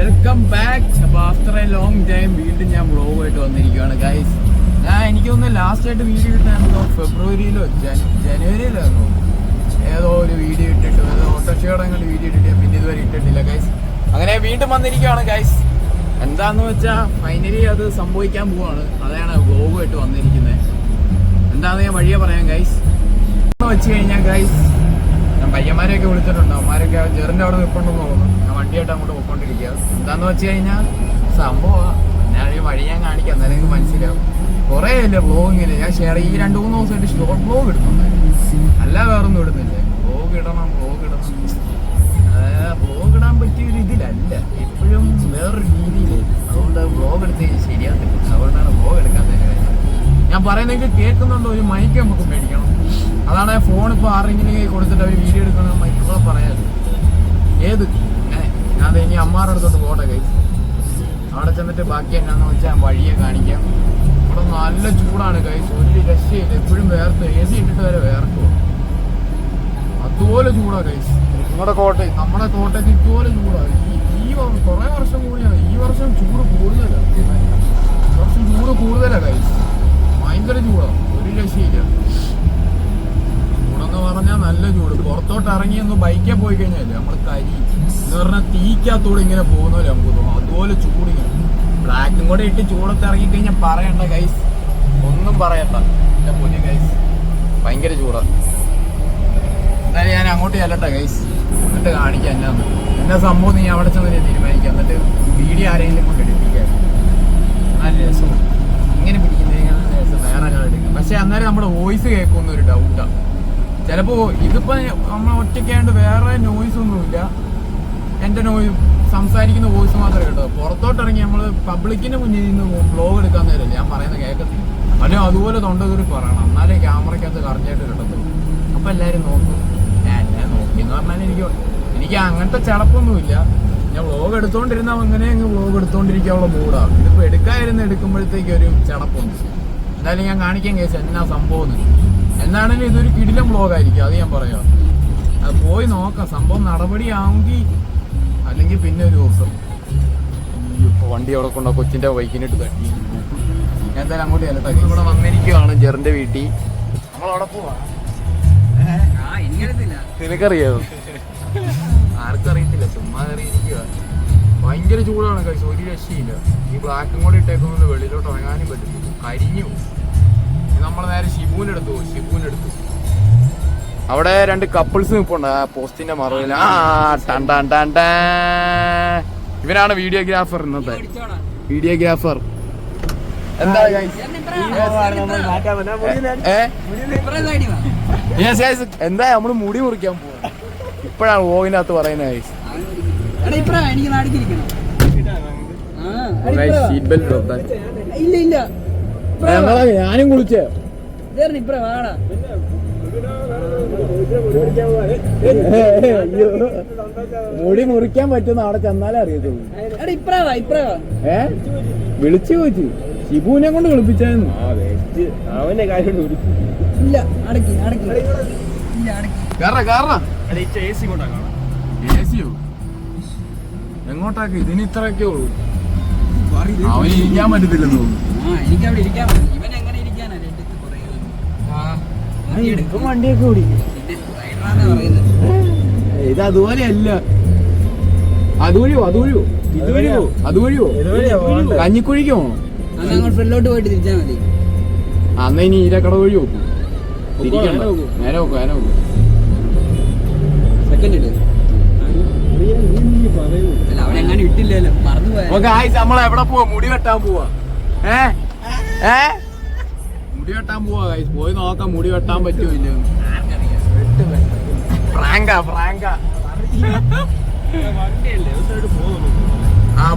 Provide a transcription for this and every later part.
Welcome back. അപ്പോൾ after A long time വീണ്ടും ഞാൻ വ്ളോഗായിട്ട് വന്നിരിക്കുകയാണ് ഗൈസ്. എനിക്കൊന്ന് ലാസ്റ്റ് ആയിട്ട് വീഡിയോ ഇട്ടായിരുന്നോ ഫെബ്രുവരിയിലോ ജനുവരിയിലായിരുന്നു ഏതോ ഒരു വീഡിയോ ഇട്ടിട്ട്, ഏതോ ഓട്ടോറിക്ഷയുടെ അങ്ങനെ വീഡിയോ ഇട്ടിട്ട് പിന്നെ ഇതുവരെ ഇട്ടിട്ടില്ല ഗൈസ്. അങ്ങനെ വീണ്ടും വന്നിരിക്കുകയാണ് ഗൈസ്. എന്താന്ന് വെച്ചാൽ ഫൈനലി അത് സംഭവിക്കാൻ പോവാണ്. അതാണ് വ്ളോഗായിട്ട് വന്നിരിക്കുന്നത്. എന്താണെന്ന് ഞാൻ വഴിയെ പറയാം ഗൈസ്. വെച്ച് കഴിഞ്ഞാൽ ഗൈസ്, ഞാൻ പയ്യന്മാരെയൊക്കെ വിളിച്ചിട്ടുണ്ട്. അവന്മാരൊക്കെ ജെറിൻ്റെ അവിടെ നിൽപ്പുണ്ടെന്ന് തോന്നുന്നു. ഞാൻ വണ്ടിയായിട്ട് അങ്ങോട്ട് പോയിക്കൊണ്ടിരിക്കുക. എന്താന്ന് വെച്ച് കഴിഞ്ഞാൽ സംഭവം ഞാൻ ഈ വഴി ഞാൻ കാണിക്കാം, എന്നാലും എനിക്ക് മനസ്സിലാവും. കുറേ അല്ലേ വ്ളോഗിങ്ങിൽ ഞാൻ ഷെയർ ഈ 2-3 ദിവസമായിട്ട് ഷോർട്ട് വ്ളോഗ് ഇടുന്നുണ്ട്. അല്ല വേറൊന്നും ഇടുന്നില്ലേ. വ്ളോഗ് ഇടണം. വ്ളോഗ് ഇടാൻ പറ്റിയ ഒരു ഇതിലല്ല, എപ്പോഴും വേറൊരു രീതിയിൽ. അതുകൊണ്ട് വ്ളോഗ് എടുത്ത് ശരിയാകത്തില്ല. അതുകൊണ്ടാണ് വ്ളോഗ് എടുക്കാത്തതിൻ്റെ കാര്യം. ഞാൻ പറയുന്നത് കേൾക്കുന്നുണ്ടോ? ഒരു മൈക്ക് നമുക്ക് മേടിക്കണം. അതാണ് ഫോൺ ഇപ്പോൾ ആരെങ്കിലും കൊടുത്തിട്ട് അവർ വീഡിയോ എടുക്കണം മൈക്കുകളെ പറയാറ്. ഏത് ഞാൻ ഇനി അമ്മാരുടെ അടുത്തോട്ട് പോട്ടെ കൈസ്. അവിടെ ചെന്നിട്ട് ബാക്കി എന്നാന്ന് വെച്ചാൽ വഴിയെ കാണിക്കാം. ഇവിടെ നല്ല ചൂടാണ് കൈസ്, ഒരു രക്ഷയില്ല. എപ്പോഴും വേർത്ത് AC ഇട്ടിട്ട് വരെ വേർക്കും. അതുപോലെ ചൂടാണ് കൈസ്. നമ്മുടെ കോട്ടയ്ക്ക് ഇതുപോലെ ചൂടാണ്. ഈ കുറേ വർഷം കൂടിയാണ്. ഈ വർഷം ചൂട് കൂടുതലാണ്. കൈസ് ഭയങ്കര ചൂടാണ്, ഒരു രക്ഷയില്ല. ചൂടെന്ന് പറഞ്ഞാൽ നല്ല ചൂട്. പുറത്തോട്ട് ഇറങ്ങിയൊന്ന് ബൈക്കിൽ പോയി കഴിഞ്ഞാൽ നമ്മൾ കരി എന്ന് പറഞ്ഞാൽ തീക്കകത്തൂടെ ഇങ്ങനെ പോകുന്നവരെ നമുക്ക് തോന്നും. അതുപോലെ ചൂടിങ്ങനെ ബ്ലാക്കും കൂടെ ഇട്ട് ചൂടത്ത് ഇറങ്ങിക്കഴിഞ്ഞാൽ പറയണ്ട ഗൈസ്, ഒന്നും പറയണ്ട. എൻ്റെ പൊന്നു ഗൈസ്, ഭയങ്കര ചൂടാണ്. എന്തായാലും ഞാൻ അങ്ങോട്ട് ചെല്ലട്ടെ ഗൈസ്, എന്നിട്ട് കാണിക്കാം എന്നാ സംഭവം. നീ അവിടെ ചെന്ന് തീരുമാനിക്കാം. എന്നിട്ട് വീഡിയോ ആരെങ്കിലും കൊണ്ട് എടുപ്പിക്കാൻ നല്ല രസവും. ഇങ്ങനെ പിടിക്കുന്നതിനേക്കാൾ രസം വേറെ ഒരാൾ എടുക്കും. പക്ഷെ അന്നേരം നമ്മുടെ വോയിസ് കേൾക്കുന്ന ഒരു ഡൗട്ടാണ്. ചിലപ്പോൾ ഇതിപ്പോൾ നമ്മൾ ഒറ്റയ്ക്കാണ്ട് വേറെ നോയ്സൊന്നുമില്ല. എൻ്റെ സംസാരിക്കുന്ന വോയിസ് മാത്രമേ കേട്ടോ. പുറത്തോട്ടിറങ്ങി നമ്മൾ പബ്ലിക്കിൻ്റെ മുന്നിൽ നിന്ന് വ്ളോഗ് എടുക്കാൻ നേരമില്ല. ഞാൻ പറയുന്നത് കേൾക്കത്തില്ല. അല്ലെങ്കിൽ അതുപോലെ തൊണ്ടകൂടി പറയണം, എന്നാലേ ക്യാമറയ്ക്കകത്ത് കറക്റ്റായിട്ട് കിട്ടത്തുള്ളൂ. അപ്പോൾ എല്ലാവരും നോക്കും. ഞാൻ നോക്കിയെന്ന് പറഞ്ഞാൽ എനിക്ക് അങ്ങനത്തെ ചടപ്പൊന്നുമില്ല. ഞാൻ വ്ളോഗ് എടുത്തോണ്ടിരുന്ന അങ്ങനെ അങ്ങ് വ്ളോഗ് എടുത്തോണ്ടിരിക്കാനുള്ള മൂടാണ്. ഇതിപ്പോൾ എടുക്കുമ്പോഴത്തേക്ക് ഒരു ചടപ്പുണ്ട്. എന്തായാലും ഞാൻ കാണിക്കാൻ കേസ് എന്നാ സംഭവം. എന്നാണെങ്കിലും ഇതൊരു കിടിലം വ്ളോഗായിരിക്കും, അത് ഞാൻ പറയാം. അത് പോയി നോക്കാം. സംഭവം നടപടിയാവുമെങ്കിൽ, അല്ലെങ്കിൽ പിന്നെ ഒരു ദിവസം. ഇപ്പോൾ വണ്ടി അവിടെ കൊണ്ടോ കൊച്ചിൻ്റെ ബൈക്കിനിട്ട് തട്ടി. ഞാൻ എന്തായാലും അങ്ങോട്ട് ചെല്ലട്ടെ. ഇവിടെ വന്നിരിക്കുകയാണ് ജെറിൻ്റെ വീട്ടിൽ. നമ്മളവിടെ പോവാ. നിനക്കറിയാമോ? ആർക്കും അറിയത്തില്ല, ചുമ്മാ അറിയിരിക്കുക. ഭയങ്കര ചൂടാണ് കഴിച്ച്, ഒരു രക്ഷയില്ല. ഈ ബ്ലാക്കും കൂടെ ഇട്ടേക്കുന്നത് വെളിയിലോട്ട് ഇറങ്ങാനും പറ്റും, കരിഞ്ഞു. നമ്മൾ നേരെ ഷിബുവിനെടുത്തു. അവിടെ 2 കപ്പിൾസ് നിൽപ്പുണ്ട് ആ പോസ്റ്റിന്റെ മറവിൽ. ഇവനാണ് വീഡിയോഗ്രാഫർ, ഇന്നത്തെ വീഡിയോഗ്രാഫർ. എന്താ എന്താ നമ്മള് മുടി മുറിക്കാൻ പോവാ. ഇപ്പഴാണ് വ്ളോഗിനകത്ത് പറയുന്നത് ഗൈസ്. ഞാനും കുളിച്ചേ. മുടി മുറിക്കാൻ പറ്റുന്ന അവിടെ ചെന്നാലേ അറിയത്തുള്ളൂ. വിളിച്ചു ചോദിച്ചു, ഷിബുവിനെ കൊണ്ട് വിളിപ്പിച്ചായിരുന്നു. അവന്റെ കാര്യം എങ്ങോട്ടാക്കി? ഇതിന് ഇത്രയൊക്കെ ഉള്ളൂ. അവന് ഇരിക്കാൻ പറ്റത്തില്ലെന്ന് തോന്നുന്നു. വണ്ടിയൊക്കെ ഓടിക്കും. ഇത് അതുപോലെയല്ല. അതുവഴിയോ കഞ്ഞിക്കുഴിക്ക് പോണോ? ഫ്രണ്ടിലോട്ട് പോയിട്ട് തിരിച്ചാൽ മതി. അന്ന് ഇനി ഈരക്കട വഴി നോക്കും. തിരിക്കണ്ട, നേരെ നോക്കും. സെക്കൻഡ് അവനെങ്ങനെ ഇട്ടില്ലല്ലോ, മറന്നു പോയാ. നമ്മളെവിടെ പോവാ? മുടി വെട്ടാൻ പോവാ. മുടി വെട്ടാൻ പോവാ ഗൈസ്. പോയി നോക്കാം മുടി വെട്ടാൻ പറ്റുമോ ഇല്ല. ഫ്രാങ്ക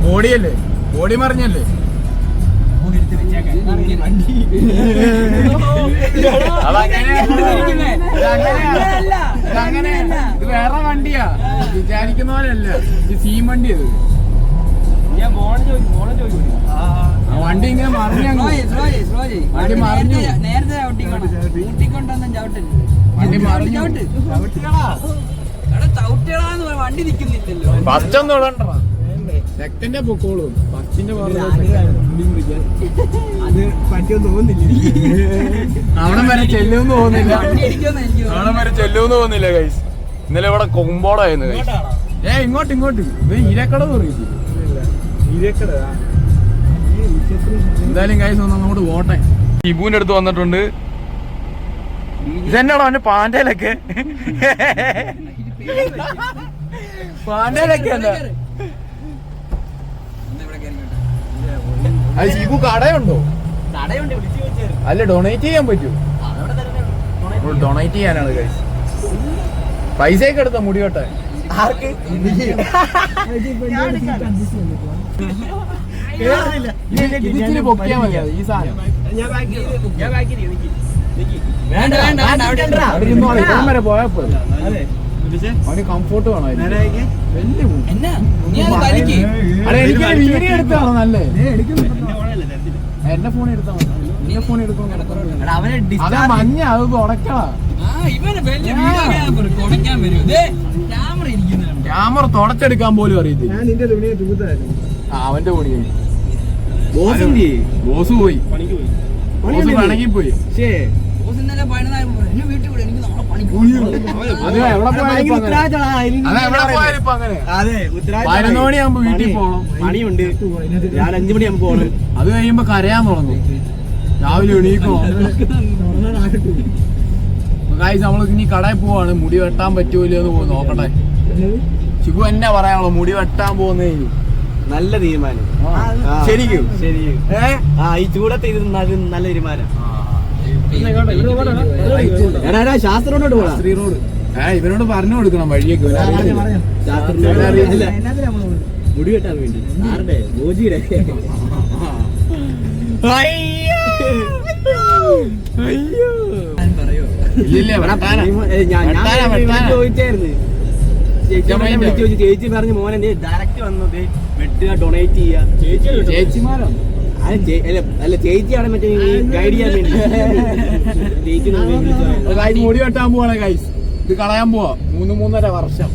ബോഡിയല്ലേ, ബോഡി മറിഞ്ഞല്ലേ. ഇത് വേറെ വണ്ടിയാ, വിചാരിക്കുന്ന പോലെയല്ല. ഇത് സീം വണ്ടി. അത് വണ്ടി ഇങ്ങനെ മറിഞ്ഞു. വണ്ടി മറിഞ്ഞു. വണ്ടി നിൽക്കുന്നില്ലല്ലോ. ഫസ്റ്റ് ഒന്നും ഇടണ്ട. സെക്കൻഡേ പൊക്കോളൂ. ഫസ്റ്റിന്റെ അത് പറ്റിയൊന്നും തോന്നുന്നില്ല. അവിടെ വരെ ചെല്ലുമെന്ന് തോന്നുന്നില്ല. വണ്ടി ഇടിക്കുമെന്ന് എനിക്ക് അവിടെ വരെ ചെല്ലുമെന്ന് തോന്നുന്നില്ല ഗൈസ്. ഇന്നലെ ഇവിടെ കൊമ്പോടായിരുന്നു ഗൈസ്. ഇങ്ങോട്ട് ഇത് ഇരക്കട പറയില്ല. എന്തായാലും ഗൈസ് ഒന്ന് അങ്ങോട്ട് പോട്ടെ. ഷിബുവിന്റെ അടുത്ത് വന്നിട്ടുണ്ട്. ഇതെന്നാണോ അവന്റെ പാൻഡയിലൊക്കെ പാൻഡയിലൊക്കെ എന്താ അത് ഷിബു കടയുണ്ടോ? തടയുണ്ട്, വിളിച്ചു ചോദിച്ചായിരുന്നു. അല്ല ഡൊണേറ്റ് ചെയ്യാൻ പറ്റൂ? അതവിടെ തരുന്നതാണ്. ഡൊണേറ്റ് ചെയ്യാനാണ് ഗൈസ്. പൈസയൊക്കെ എടുത്ത മുടി വെട്ടെ. ആർക്ക്? ഇതിച്ചിരി പൊക്കിയാ മതി ഈ സാധനം. ഞാൻ ബാക്കി വേണ്ട വേണ്ട വേണ്ട അവിടെ വേണ്ട. അവിടെ ഇരുന്നോളെ. ഇവിടം വരെ പോയപ്പോ അതെ അവന് കംഫോർട്ട് വേണം. വലിയ എന്നാ നീ അത് വലിക്ക്. അതെ എനിക്ക് വീഡിയോ എടുത്താണോ നല്ലേ? എന്റെ ഫോൺ എടുത്താ മതി. എന്റെ ഫോൺ എടുക്കാൻ അവനെ അതാ മഞ്ഞ അത് തുടക്കണ. ആ ഇവന് വലിയ വീഡിയോ കൊടുക്കാൻ വരും. ക്യാമറ ഇരിക്കുന്നതാണ്. ക്യാമറ തുടച്ചെടുക്കാൻ പോലും അറിയത്തില്ല. ഞാൻ നിന്റെ തുണിയെ തൂത്തായിരുന്നു. അവന്റെ പണിയായി. ബോസ് ബോസ് പോയി. ബോസ് പിണങ്ങി പോയി. ബോസ് ഇന്നലെ പണിതായി എന്നെ വീട്ടിൽ വിടും. എനിക്ക് നാളെ പണിക്ക് അത് എവിടെ പോയാലും ഇപ്പൊ അങ്ങനെ. അതെ 11 മണിയാകുമ്പോ വീട്ടിൽ പോകണം. പണിയുണ്ട്. ഞാൻ 5 മണിയാകുമ്പോ പോകണം. അത് കഴിയുമ്പോ കരയാൻ തുടങ്ങും. രാവിലെ എണീക്കണം. ഗായ്സ് നമ്മൾ ഇനി കടയിൽ പോവാണ്. മുടി വെട്ടാൻ പറ്റൂല്ലോ എന്ന് നോക്കട്ടെ. ശിവു എന്നാ പറയാനുള്ളൂ? മുടി വെട്ടാൻ പോകുന്നേ നല്ല തീരുമാനം. ശരിക്കും ശരി. ഈ ചൂടത്ത് ഇത് നല്ല തീരുമാനം. ശാസ്ത്രോട്ട് പോകാം. ശ്രീ റോഡ്. ഇവനോട് പറഞ്ഞു കൊടുക്കണം വഴിയൊക്കെ. മുടി വെട്ടാൻ വേണ്ടി ആരുടെ? ബോജിയുടെ. ചോദിച്ചായിരുന്നു ചേച്ചി പറഞ്ഞു മോനെ ഡയറക്റ്റ് വന്നത് വെട്ടുക, ഡൊണേറ്റ് ചെയ്യുക. ചേച്ചിമാരോ? അല്ല ചേച്ചിയാണ് മറ്റേ ഗൈഡ് ചെയ്യാൻ വേണ്ടി. ചേച്ചി മുടി വെട്ടാൻ പോവാണ് ഗൈസ്. ഇത് കളയാൻ പോവാ. 3-3.5 വർഷം.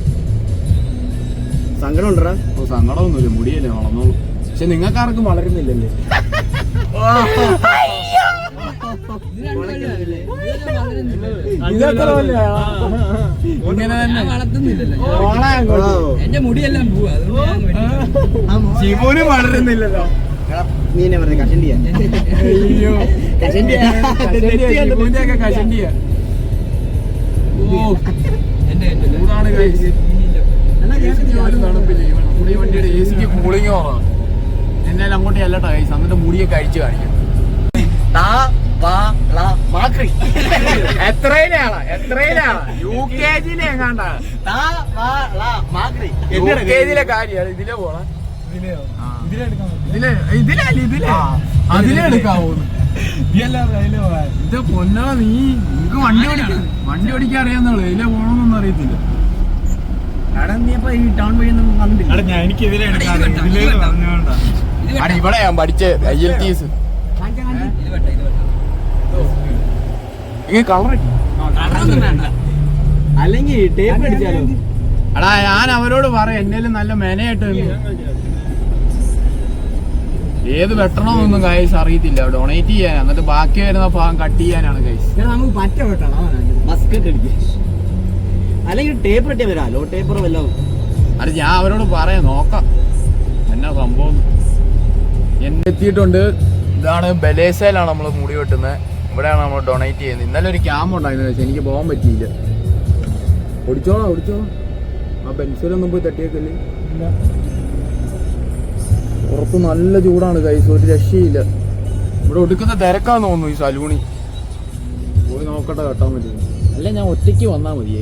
സങ്കടം ഉണ്ടോ? സങ്കടമൊന്നുമില്ല. മുടിയല്ലേ വളർന്നോളൂ. പക്ഷെ നിങ്ങൾക്കാർക്കും വളരുന്നില്ലല്ലേ? ഇതൊക്കെ ഇങ്ങനെ തന്നെ വളർത്തുന്നില്ലല്ലോ. എന്റെ മുടിയെല്ലാം പോവാ. ശിവന് വളരുന്നില്ലല്ലോ. നീ എന്നെ പറഞ്ഞ കഷണ്ടിയാ. അയ്യോ ശിവന്റെ ഒക്കെ കഷണ്ടിയാ. ചൂടാണ് കഴിച്ച്. തണുപ്പില്ല. മുടി വണ്ടിയുടെ എ സിക്ക് കൂളിങ് കുറവാണ്. എന്നാലും അങ്ങോട്ട് ചെല്ലട്ടെ കഴിച്ച്. എന്നിട്ട് മുടിയൊക്കെ അഴിച്ചു കാണിക്കും. എത്രയിലാണ്? UKG എങ്ങാണ്ടാണ്. UKG കാര്യമാണ്. ഇതിലെ പോണ അതിലെ എടുക്കാവൂ. ഇത് പൊന്നാ നീ. നിനക്ക് വണ്ടി ഓടിക്കാൻ അറിയാന്നുള്ളു. ഇതിലെ പോണോന്നൊന്നും അറിയത്തില്ല. ഈ ടൗൺ വഴി ഒന്നും വന്നിട്ടില്ല. ഇവിടെ ഞാൻ പഠിച്ചത് IELTS. അല്ലെങ്കിൽ ടേപ്പ് അടിച്ചാലോ? എടാ ഞാൻ അവരോട് പറയാം എന്നേലും നല്ല മെനയായിട്ട്. ഏത് വെട്ടണമെന്നൊന്നും ഗൈസ് അറിയത്തില്ല. ഡൊണേറ്റ് ചെയ്യാൻ. എന്നിട്ട് ബാക്കി വരുന്ന ഭാഗം കട്ട് ചെയ്യാനാണ് ഗൈസ്. നമുക്ക് പറ്റ വെട്ടണം. മസ്കറ്റ് അടിക്കുക. അല്ലെങ്കിൽ ടേപ്പ് ഇട്ടിയാ വരാം. ലോ ടേപ്പറോ വല്ലോ. അത് ഞാൻ അവരോട് പറയാം. നോക്കാം എന്നാ സംഭവം. എത്തിയിട്ടുണ്ട്. ഇതാണ് ബലേസയിലാണ് നമ്മൾ മുടി വെട്ടുന്നത്. ഇവിടെയാണ് നമ്മൾ ഡൊണേറ്റ് ചെയ്യുന്നത്. ഇന്നലെ ഒരു ക്യാമ്പ് ഉണ്ടായിരുന്നു. പക്ഷെ എനിക്ക് പോകാൻ പറ്റിയില്ല. ഓടിച്ചോളാം. ആ പെൻസിലൊന്നും പോയി തട്ടിയേക്കല്ലേ. പുറത്ത് നല്ല ചൂടാണ് കൈസ്. ഒരു രക്ഷയില്ല. ഇവിടെ ഒടുക്കുന്ന തിരക്കാന്ന് തോന്നുന്നു ഈ സലൂണി. പോയി നോക്കട്ടെ കെട്ടാൻ പറ്റും. അല്ല ഞാൻ ഒറ്റയ്ക്ക് വന്നാൽ മതി.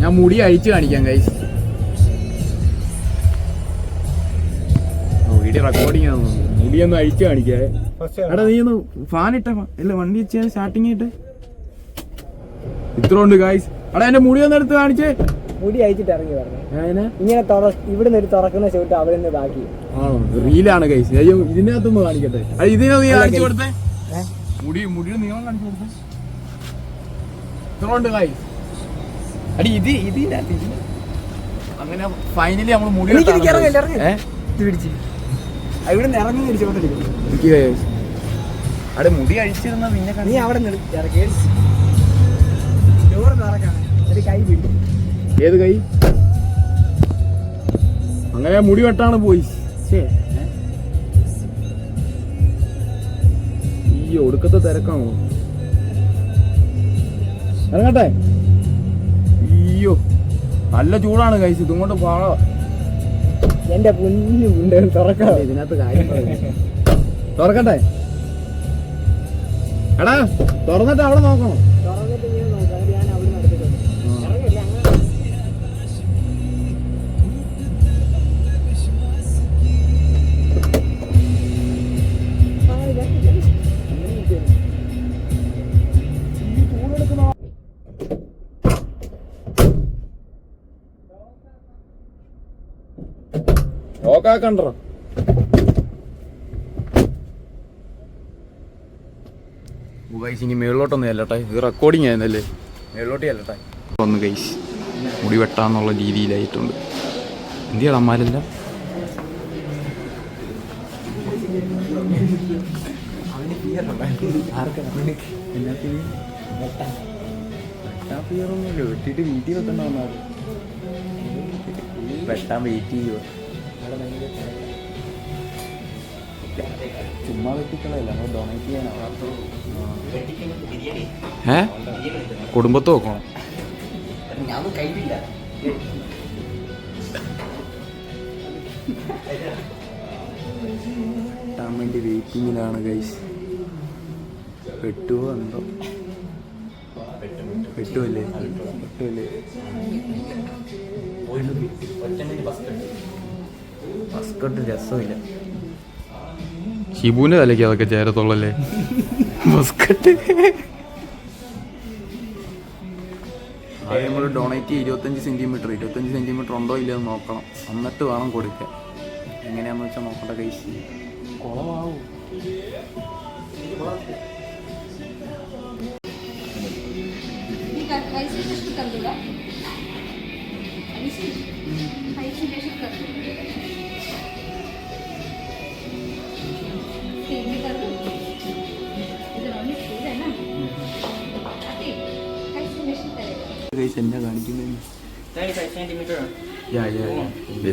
ഞാൻ മുടി അഴിച്ചു കാണിക്കാം ഗൈസ്. വീഡിയോ റെക്കോർഡിംഗ് ആണെന്ന് തോന്നുന്നു. മുടിയൊന്ന് അഴിച്ചു കാണിക്കാ. എടാ നീ ഒന്ന് ഫാൻ ഇട്ട. അല്ല വണ്ടി വെച്ച് സ്റ്റാർട്ടിങ് ഇട്ട്. ഇത്ര ഉണ്ട് ഗൈസ്. എടാ എന്റെ മുടി ഒന്ന് എടുത്ത് കാണിച്ചേ. മുടി അയച്ചിട്ട് ഇറങ്ങി പറഞ്ഞു. ഇങ്ങനെ ഇവിടുന്ന് ഒരു തുറക്കുന്ന ഷൂട്ട് അവിടെ നിന്ന് ബാക്കി. ആണോ? റീലാണ് ഗൈസ്. ഇതിനകത്തൊന്ന് കാണിക്കട്ടെ. ഇതിനെ നീ കാണിച്ചു കൊടുത്തേ. മുടിയുടെ നീളം കാണിച്ചു കൊടുത്തേ. ഇത്ര ഉണ്ട് ഗൈസ്. അടി ഇതിനകത്ത് അങ്ങനെ ഫൈനലി നമ്മൾ മുടി ഇവിടെ നിന്ന് ഇറങ്ങി അവിടെ മുടി അഴിച്ചിരുന്ന പിന്നെ നീ അവിടെ കൈ പിടി. ഏത് കൈ അങ്ങനെ മുടി വെട്ടാണ് പോയി. ഈ ഒടുക്കത്തെ തിരക്കാണോ? ഇറങ്ങട്ടെ. അയ്യോ നല്ല ചൂടാണ് കൈസ്. ഇതും കൊണ്ട് പാടാ. എന്റെ കുഞ്ഞുണ്ട് തുറക്കാം. ഇതിനകത്ത് കാര്യം തുറക്കട്ടെ. എടാ തുറന്നിട്ട് അവിടെ നോക്കണം. തുറന്നിട്ട് ഇങ്ങനെ നോക്കാം. ഞാൻ അവിടെ നടത്തിട്ടുണ്ട്. ഇറങ്ങില്ല അങ്ങനെ. നോക്കാക്കണ്ടോ? ഇനി മേളിലോട്ടൊന്നും അല്ലട്ടെ. ഇത് റെക്കോർഡിങ് ആയിരുന്നല്ലേ? മേളിലോട്ടേ അല്ലട്ടെ. ഒന്ന് ഗൈസ് മുടി വെട്ടാന്നുള്ള രീതിയിലായിട്ടുണ്ട്. എന്തിയാ അമ്മാരെല്ലാം വെട്ടിട്ട് വീട്ടിൽ വെക്കണ്ട. വെട്ടാൻ വെയിറ്റ് ചെയ്യുക. ചുമ്മാ വെട്ടിക്കളയല്ല, നമ്മൾ ഡൊണേറ്റ് ചെയ്യാനാണ്. കുടുംബത്ത് നോക്കണം. വെട്ടാൻ വേണ്ടി വെയിറ്റിങ്ങിലാണ് ഗൈസ്. വെട്ടുവോ എന്തോ? വെട്ടുമല്ലേ? വെട്ടുമല്ലേ? മസ്കട്ട് രസമില്ല. ഷിബുവിന്റെ തലയ്ക്ക് അതൊക്കെ ചേരത്തുള്ളല്ലേ മസ്കട്ട്. അത് നമ്മൾ ഡൊണേറ്റ് 25 സെന്റിമീറ്റർ ഉണ്ടോ ഇല്ലയോ നോക്കണം. എന്നിട്ട് വേണം കൊടുക്കാൻ. എങ്ങനെയാന്ന് വെച്ചാൽ നോക്കണ്ട കൈസ്. കുളമാവും.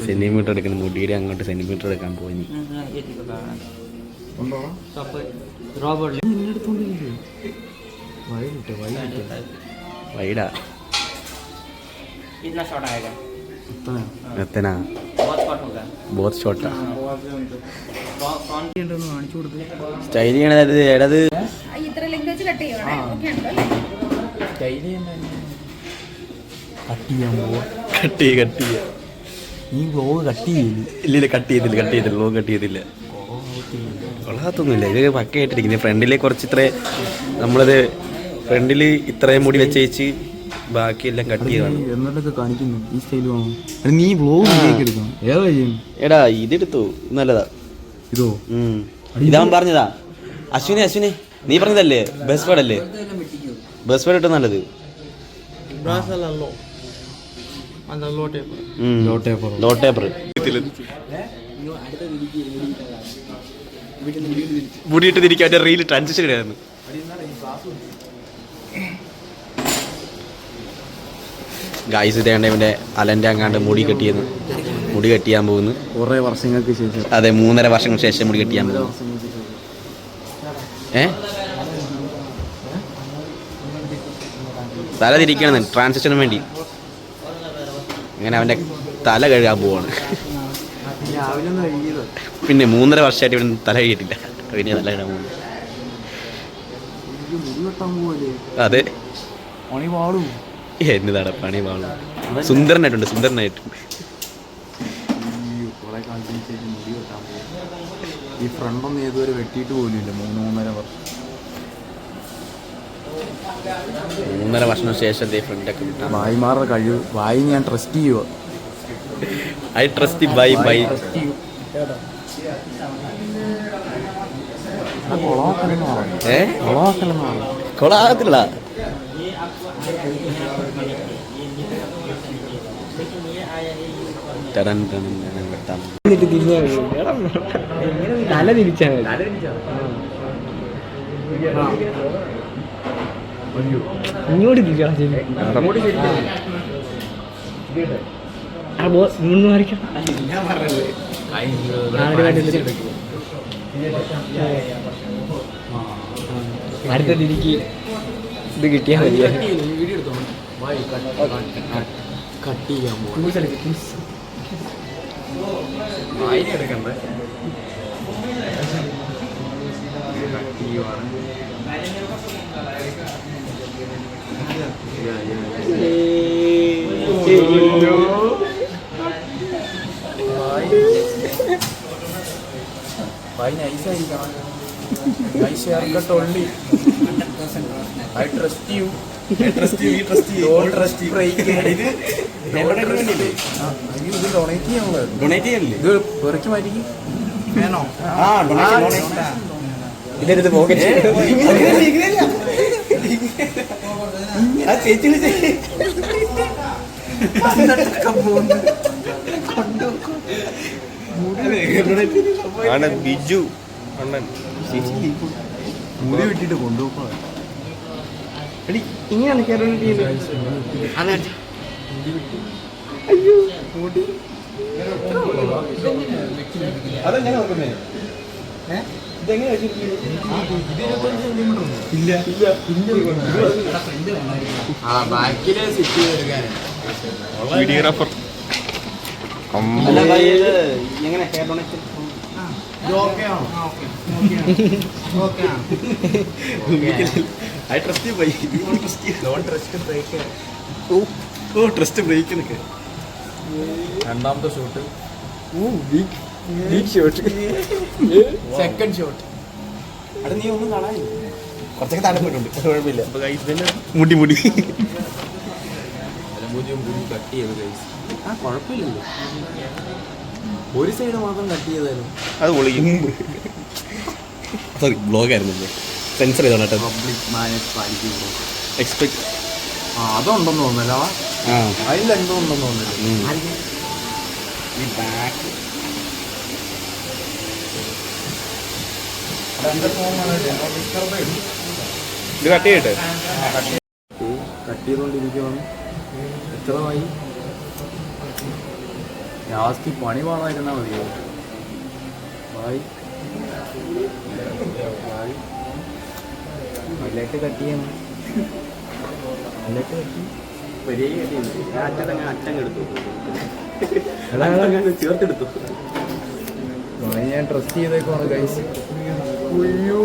സെന്റിമീറ്റർ എടുക്കണം. മുടിയുടെ അങ്ങോട്ട് സെന്റിമീറ്റർ എടുക്കാൻ പോയി. വൈഡാ എത്തനാ ബോത്ത് ഷോട്ടാ സ്റ്റൈൽ ചെയ്യണത്. എടത് കട്ട് ചെയ്യാ. ഈ വ്ലോഗ് കട്ട് ചെയ്യില്ല. ഇല്ല കട്ട് ചെയ്തില്ല. വ്ലോഗ് കട്ട് ചെയ്തില്ല. കൊള്ളാത്തൊന്നുമില്ല. ഇത് പക്കയായിട്ടിരിക്കുന്നത്. ഫ്രണ്ടിലെ കുറച്ച് ഇത്ര നമ്മളത് ഫ്രണ്ടിൽ ഇത്രയും മുടി വെച്ചേച്ച് ബാക്കിയെല്ലാം കട്ട് ചെയ്താണ്. എന്നൊക്കെ കാണിക്കുന്നു. ഈ സ്റ്റൈൽ വേണം. നീ വ്ലോഗ് എടുക്കണം. ഏതാ ചെയ്യുന്നു? എടാ ഇതെടുത്തു. നല്ലതാ. ഇതോ? ഇതാൻ പറഞ്ഞതാ. അശ്വിനെ നീ പറഞ്ഞതല്ലേ ബെസ്റ്റ് വേർഡ് അല്ലേ? ബെസ്റ്റ് വേർഡ് ഇട്ടു നല്ലത്. ലോ ടേപ്പർ മുടിയിട്ട് തിരിക്കാൻ റീൽ ട്രാൻസിഷൻ ഇടായിരുന്നു. ഗായ്സ് ഇതേണ്ട ഇവന്റെ അലന്റെ അങ്ങാണ്ട് മുടി കെട്ടിയാൻ പോകുന്നു. കുറെ വർഷങ്ങൾക്ക് ശേഷം. അതെ 3.5 വർഷങ്ങൾക്ക് ശേഷം മുടി കെട്ടിയാൻ പോകുന്നു. തല തിരിക്കണം ട്രാൻസിഷന് വേണ്ടി. അങ്ങനെ അവന്റെ തല കഴുകാൻ പോവാണ്. പിന്നെ 3.5 വർഷമായിട്ട് ഇവിടെ തല കഴുകിയിട്ടില്ല. പിന്നെ തല കഴുകാൻ പോകുന്നു. അതെ എന്നതാണ് പണി പാടും. സുന്ദരനായിട്ടുണ്ട്. ഈ ഫ്രണ്ടൊന്നും ഏതുവരെ വെട്ടിയിട്ട് പോലുമില്ല. 3.5 വർഷം. 3.5 വർഷത്തിന് ശേഷം ഫ്രണ്ടൊക്കെ ഭായിമാരുടെ കഴിവ്. ഭായി ഞാൻ ട്രസ്റ്റ് ചെയ്യുക. ഐ ട്രസ്റ്റ് ബൈ കൊളാകത്തില്ല. തല തിരിച്ചാണ് ഇങ്ങോട്ട് തിരിച്ചാണ് വരയ്ക്കാം അടുത്ത തിരിക്ക് ഇത് കിട്ടിയാൽ കട്ട് ചെയ്യാൻ എടുക്കണ്ടേ നൈസായിരിക്കണം. Nice hair cut only. I trust you. Don't trust break. ഇത് ഡൊണേറ്റ് ചെയ്യാനുള്ളത്. ഇത് പെറുക്കി മാറ്റി വേണോ? ഇതെടുത്ത് പോക്കറ്റ് ബിജു അണ്ണൻ മുടി വിട്ടിട്ട് കൊണ്ടുപോകാം. ഇങ്ങനെയാണ് കേരളം അതെങ്ങനെ നോക്കുന്നേ ബാക്കില് സിറ്റ് ചെയ്തെടുക്കാൻ വീഡിയോഗ്രാഫർ എങ്ങനെ ഹെയർ ഡൊണേഷൻ രണ്ടാമത്തെ ഷോട്ട് സെക്കൻഡ് ഷോട്ട്. അത് നീ ഒന്നും കാണാൻ കുറച്ചൊക്കെ താഴെപ്പോയിട്ടുണ്ട് കുഴപ്പമില്ല. മുടി പൂജ്യം കട്ട് ചെയ്ത് കഴിച്ചു. കുഴപ്പമില്ലല്ലോ, ഒരു സൈഡ് മാത്രം കട്ട് ചെയ്താലും അത് പൊളിക്കും. സോറി ബ്ലോഗായിരുന്നു, സെൻസർ ചെയ്തോട്ടെ. പബ്ലിക് മാനേജ് പാലിക്കുമ്പോൾ എക്സ്പെക്ട് അതുണ്ടെന്ന് തോന്നല്ലോ. അതിലെന്തോ ഉണ്ടെന്ന് തോന്നില്ല. ഇത് കട്ട് ചെയ്യട്ടെ. കട്ട് ചെയ്തോണ്ടിരിക്കുവാണ്. എത്രമായി? ലാസ്റ്റ് പണി പാടായിരുന്നാ മതിയോ? ഹൈലൈറ്റ് കട്ട് ചെയ്യണം. ഹൈലൈറ്റ് കട്ട് വലിയ അറ്റങ്ങെടുത്തു ചേർത്തെടുത്തു. ഞാൻ ട്രസ്റ്റ് ചെയ്തേക്കാണ് ഗൈസ്. അയ്യോ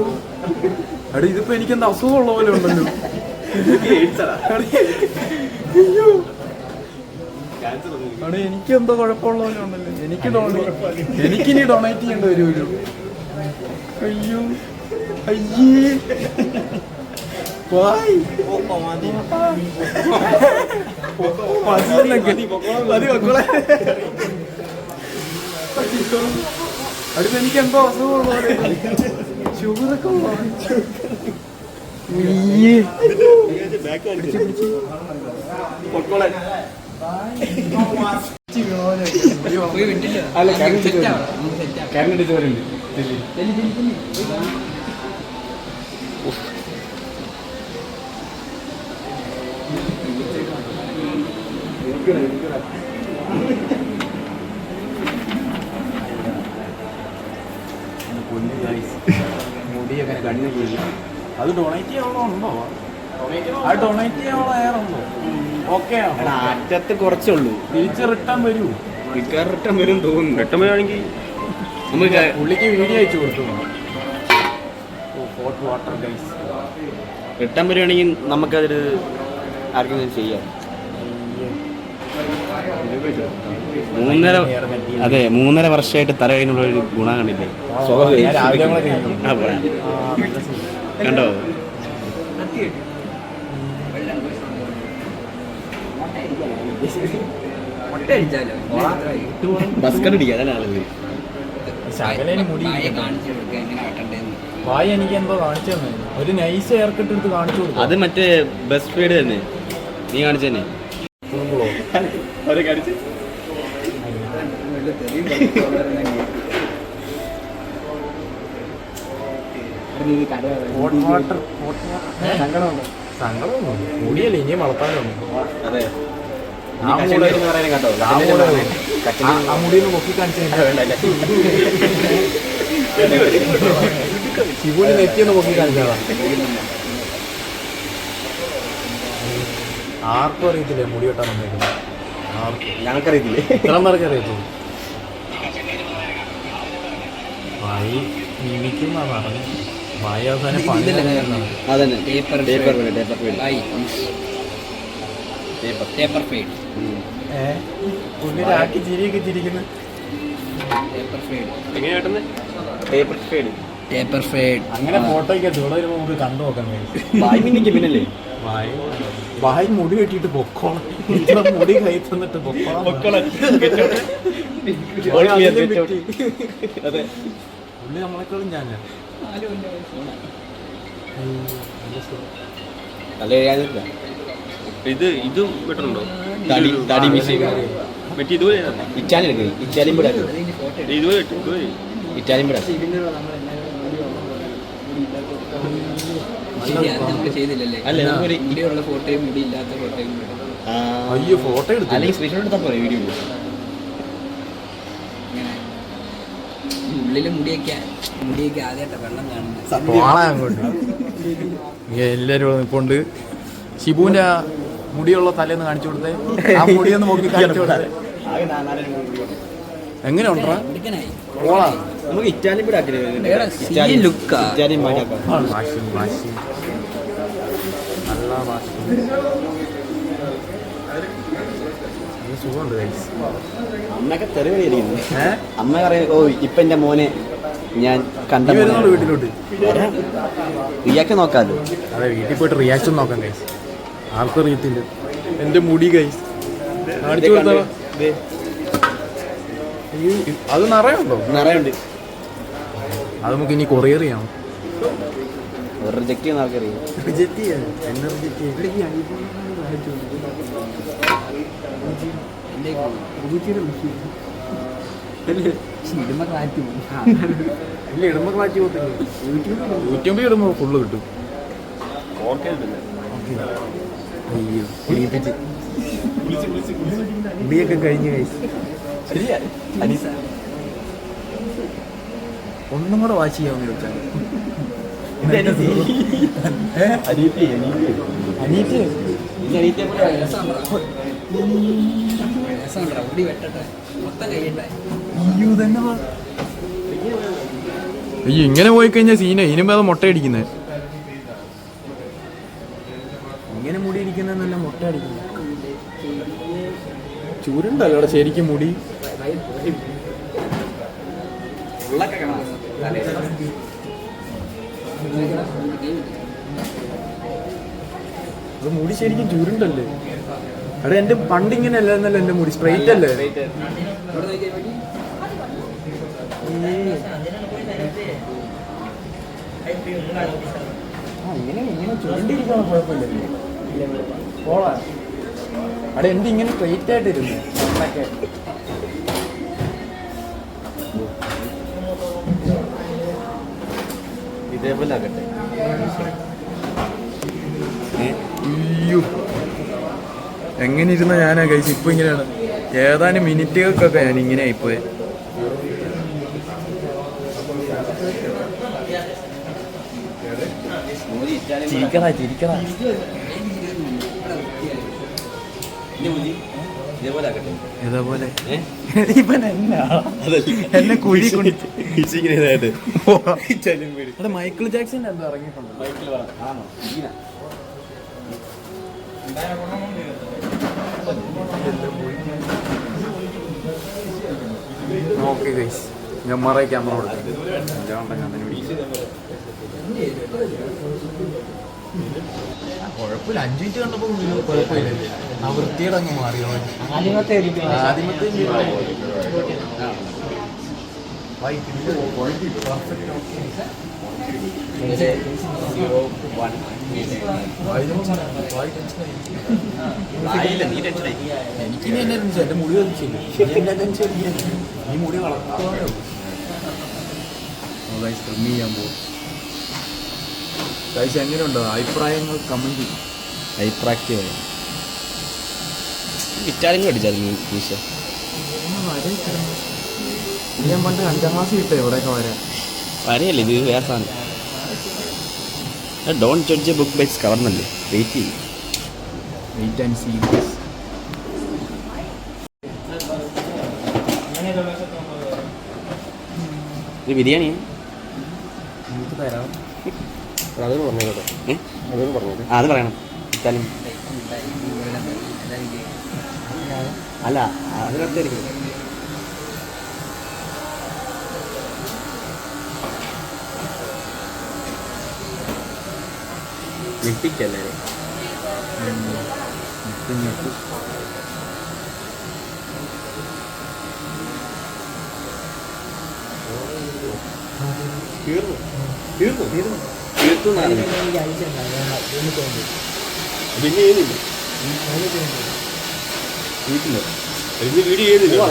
അടി, ഇതിപ്പോ എനിക്കെന്താ അസുഖമുള്ള പോലെ ഉണ്ടല്ലോ. അടി എനിക്കെന്തോ കുഴപ്പമുള്ള പോലെ ഉണ്ടല്ലോ. എനിക്കിനി ഡൊണേറ്റ് ചെയ്യേണ്ടി വരുമല്ലോ. അയ്യോ അയ്യേ അടുത്ത് എനിക്കെന്തോ അസുഖമുള്ള പോലെ, ഷുഗറൊക്കെ മുടിയൊക്കെ കണ്ണു പോയി. അത് ഡൊണേറ്റ് ചെയ്യാനുള്ള ഉണ്ടോ? ആ ഡൊണേറ്റ് ചെയ്യാനുള്ള ഏറുണ്ടോ? ഓക്കെ അറ്റത്ത് കുറച്ചുള്ളൂ. തിരിച്ച് റിട്ടേൺ വരൂ. റിട്ടേൺ വരും തോന്നുന്നു. റിട്ടേൺ വരുവാണെങ്കിൽ നമുക്ക് പുള്ളിക്ക് വീഡിയോ അയച്ചു കൊടുത്തു. Hot water guys. റിട്ടേൺ വരുവാണെങ്കിൽ നമുക്കതൊരു ആർക്കെങ്കിലും ചെയ്യാം. 3.5 വർഷമായിട്ട് തല കഴിഞ്ഞുള്ള ഒരു ഗുണം കണ്ടില്ലേ? കണ്ടോ? ബസ്കറ്റ് അടിക്കുക, അതാണ് ആളുകൾ. വായി എനിക്ക് എന്തോ കാണിച്ചു തന്നെ. ഒരു നൈസ് ഹെയർ കട്ട് എടുത്ത് കാണിച്ചു കൊടുത്തു. അത് മറ്റേ ബെസ്റ്റ് ഫീഡ് തന്നെ നീ കാണിച്ചു തന്നെ. സങ്കടമൊന്നും മുടിയല്ല ഇനിയും വളർത്താനൊന്നും അതെ ആ മുടിയൊന്ന് പൊക്കി കാണിച്ചു ശിവുവിന് നെറ്റിയൊന്ന് പൊക്കി കാണിച്ചതാ. ആർക്കും അറിയത്തില്ലേ മുടി വെട്ടാൻ വന്നേക്കുന്നത്? ആർക്കും ഞങ്ങൾക്കറിയത്തില്ലേ? ഇത്ര പേർക്ക് അറിയത്തുള്ളൂ. വായി മിമിക്കുന്ന പറഞ്ഞു വായി അവസാനം പണി അതന്നെ പുള്ളിരാക്കി ചിരിയൊക്കെ ചിരിക്കുന്നു. അങ്ങനെ ഫോട്ടോ ഒക്കെ ഇവിടെ വരുമ്പോ നമുക്ക് കണ്ടു നോക്കാൻ പിന്നല്ലേ വായി മുടി വെട്ടിയിട്ട് പൊക്കോളം ഇത്ര മുടി കൈ തന്നിട്ട് പൊക്കോളം. അതെ പുള്ളി നമ്മളെക്കാളും ഞാൻ നല്ല എഴുതാനില്ല. ഇതും വിട്ടുണ്ടോ? തടി മിഷീൻ മറ്റേ ഇതുപോലെ ഇറ്റാലിയൻ എടുക്കുക. ഇറ്റാലിയൻ കൂടെ ഇതുപോലെ ഇറ്റാലിയൻ കൂടെ ചെയ്തില്ലല്ലേ? അല്ലേ നമുക്കൊരു മുടിയുള്ള ഫോട്ടോയും മുടി ഇല്ലാത്ത ഫോട്ടോയും അയ്യോ ഫോട്ടോ എടുത്തു അല്ലെങ്കിൽ സ്പെഷ്യൽ എടുത്താൽ പോരെ വീഡിയോ. ഉള്ളില് മുടിയൊക്കെ ആദ്യമായിട്ട് വെള്ളം കാണുന്നത്. അങ്ങോട്ട് എല്ലാരും നിൽപ്പുണ്ട്. ഷിബുവിന്റെ മുടിയുള്ള തലേന്ന് കാണിച്ചു കൊടുത്തേ. ആ മുടിയൊന്ന് നോക്കി കാണിച്ചു കൊടുത്തേ. എങ്ങനെ ഉണ്ടാ നമുക്ക് ഇറ്റാലിയൻ കൂടെ ആക്കി ഇറ്റാലിയൻ ലുക്കാ. ഇറ്റാലിയൻ മാറ്റാക്കാം. നല്ല സുഖമുണ്ട്. അമ്മയൊക്കെ തെറിവരിയിരിക്കുന്നു. അമ്മ പറയാ ഓ ഇപ്പൊ എന്റെ മോനെ ഞാൻ കണ്ട വീട്ടിലോട്ട് റിയാക്ഷൻ നോക്കാമല്ലോ. അതെ വീട്ടിൽ പോയിട്ട് റിയാക്ഷൻ നോക്കാം ഗൈസ്. ആർക്കും അറിയത്തില്ല എന്റെ മുടി ഗൈസ് കാണിച്ചു കൊടുത്താ. അത് നിറയുണ്ടോ? നിറയുണ്ട്. അത് നമുക്ക് ഇനി കൊറിയർ ചെയ്യാം. റിജക്ട് ചെയ്യുന്ന ആൾക്കറിയാം. റിജക്ട് ചെയ്യാൻ എന്നെ റിജക്ട് ചെയ്യാൻ ഇല്ല ഇടുമ്പോ മാറ്റി പോകത്തില്ല. യൂട്യൂബിൽ ഇടുമ്പോ ഫുള്ള് കിട്ടും. അയ്യോ മുടിയൊക്കെ കഴിഞ്ഞ് കഴിച്ചു. ഒന്നും കൂടെ വാച്ച് ചെയ്യാമെന്ന് ചോദിച്ചാൽ മുടി വെട്ടട്ടെ മൊത്തം കഴിയട്ടെ. അയ്യോ ഇങ്ങനെ പോയി കഴിഞ്ഞാൽ സീന ഇനിമ്പോ അത് മുട്ട അടിക്കുന്നത്. ഇങ്ങനെ മുടി ഇരിക്കുന്നല്ല മുട്ട അടിക്കുന്നത്. ചുരുണ്ടല്ലോ അവിടെ ശരിക്കും മുടി. അത് മുടി ശരിക്കും ചുരുണ്ടല്ലേ? അവിടെ എന്റെ പണ്ടിങ്ങനെ അല്ലായിരുന്നല്ലോ എന്റെ മുടി സ്ട്രൈറ്റ് അല്ലേ? ഇങ്ങനെ ചുരുണ്ടിരിക്കണം കുഴപ്പമില്ലല്ലേ? അവിടെ എന്റെ ഇങ്ങനെ സ്ട്രൈറ്റ് ആയിട്ടിരുന്നു. ഇതേപോലെ ആകട്ടെ. അയ്യോ എങ്ങനെ ഇരുന്ന ഞാനാ കഴിച്ചു. ഇപ്പൊ ഇങ്ങനെയാണ്. ഏതാനും മിനിറ്റുകൾക്കൊക്കെ ഞാൻ ഇങ്ങനെ ആയിപ്പോയെ. ചിരിക്കടാ ചിരിക്കടാ. ഇതേപോലെ ഇവൻ എന്നെ കുഴി കുടിച്ച് മൈക്കിൾ ജാക്സൺ എന്തോ ഇറങ്ങിയിട്ടുണ്ടോ? ഓക്കെ ഗൈസ് ഞാൻ മറേ ക്യാമറ കൊടുത്തു. കുഴപ്പമില്ല. 5 മിനിറ്റ് കണ്ടപ്പോ കുഴപ്പമില്ല. ആ വൃത്തിയുടെ അങ്ങ് മാറി. ആദ്യമത്തെ എനിക്കിനി എന്നെ എന്റെ മുടി ടെൻഷൻ ഈ മുടി വളർത്തുവാനോ ട്രിം ചെയ്യാൻ പോകും. കഴിച്ച് എങ്ങനെയുണ്ടോ അഭിപ്രായങ്ങൾ കമൻറ്റ് ചെയ്യും. ഹൈപ്രാക്റ്റീവ് ഇറ്റാലിയൻ പഠിച്ചായിരുന്നു മീശ. ഞാൻ പണ്ട് 5ാം ക്ലാസ് കിട്ടേ ഇവിടെയൊക്കെ വരാൻ. വരെയല്ലേ ഇത് വേറെ സാധനം. Don't judge a book by its cover എന്നല്ലേ. വെയിറ്റ് ചെയ്യും. Wait and see. ഇത് ബിരിയാണി അത് പറഞ്ഞു കേട്ടോ. അതൊന്നും പറഞ്ഞത് അത് പറയണം. ഇറ്റാലിയൻ അല്ല അതിനകത്തായിരിക്കും. ഞെട്ടിക്കല്ലേ തീർത്തു പിന്നെ ചെയ്യുന്നില്ല വീട്ടില് വീഡിയോ ചെയ്യുന്നില്ല.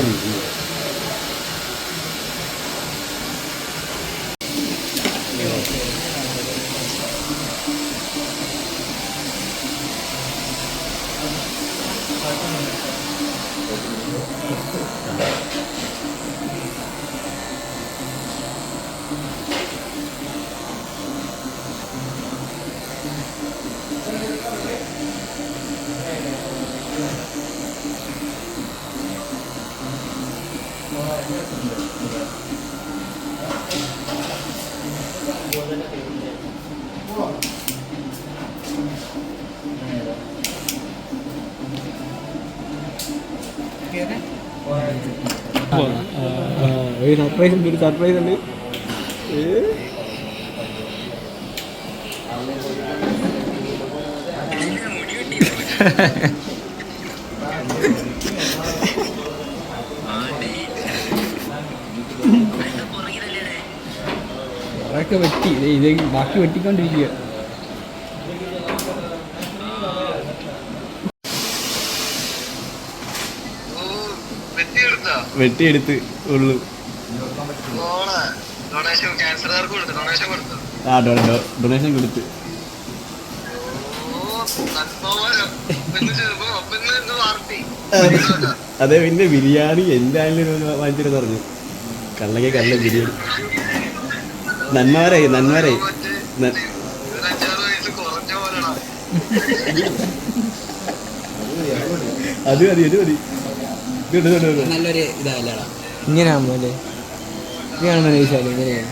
ഒരു സർപ്രൈസ് ഉണ്ട്. അതൊക്കെ വെട്ടി ഇത് ബാക്കി വെട്ടിക്കൊണ്ടിരിക്കുക. വെട്ടിയെടുത്ത് ഉള്ളു. ആ ഡൊണേഷൻ കൊടുത്ത്. അതെ പിന്നെ ബിരിയാണി എന്തായാലും വാങ്ങിച്ചിരുന്നു പറഞ്ഞു. കള്ളക്ക് കള്ള ബിരിയാണി നന്മാരായി അത് മതി. നല്ലൊരു ഇതാവല്ലേടാ. ഇങ്ങനെയാകുമ്പോ അല്ലേ ഇങ്ങനെയാണെന്ന് ചോദിച്ചാലും ഇങ്ങനെയാണ്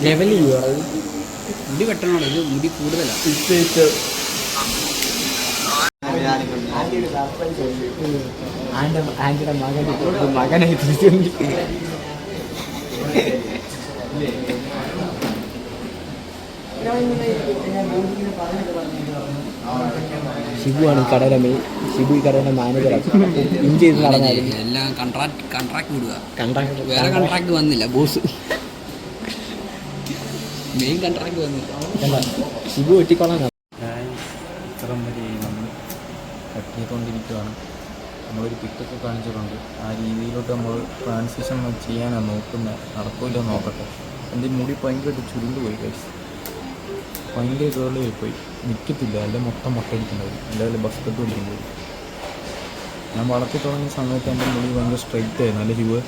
ലെവൽ ചെയ്യുമോ അത്? മുടി വെട്ടണോ? ഇത് മുടി കൂടുതലാണ്. ആന്റിയുടെ മകനെ തിരിച്ചു ഷിബുവാണ് കടയുടെ മെയിൻ. ഷിബു ഈ കടയുടെ മാനേജറാണ്. ഇൻ ചെയ്ത് നടന്നാലും എല്ലാം കൺട്രാക്ട് വിടുക. കണ്ടാക്ട് വേറെ കൺട്രാക്ട് വന്നില്ല. ബോസ് മെയിൻ കൺട്രാക്ട് വന്നില്ല. ഷിബു വെട്ടിക്കൊള്ളാൻ ഇത്രയും വരെ നമ്മൾ കട്ട് ചെയ്തുകൊണ്ടിരിക്കുകയാണ്. നമ്മളൊരു പിക്കൊക്കെ കാണിച്ചിട്ടുണ്ട്. ആ രീതിയിലോട്ട് നമ്മൾ ട്രാൻസിഷൻ ചെയ്യാനാണ് നോക്കുന്നത്. നടക്കില്ല നോക്കട്ടെ. എൻ്റെ മുടി ഭയങ്കരമായിട്ട് ചുരുണ്ട് പോയി കഴിച്ച് ഭയങ്കര കേളായി പോയി. നിൽക്കത്തില്ല. അല്ലെ മൊത്തം മുട്ടടിക്കുന്നത്. അല്ലാതെ ബസ്കറ്റ് പിടിക്കുന്നത്. ഞാൻ വളർത്തി തുടങ്ങിയ സമയത്ത് എൻ്റെ മുടി ഭയങ്കര സ്ട്രെയിറ്റ് ആയിരുന്നു. നല്ല ഹ്യൂവ്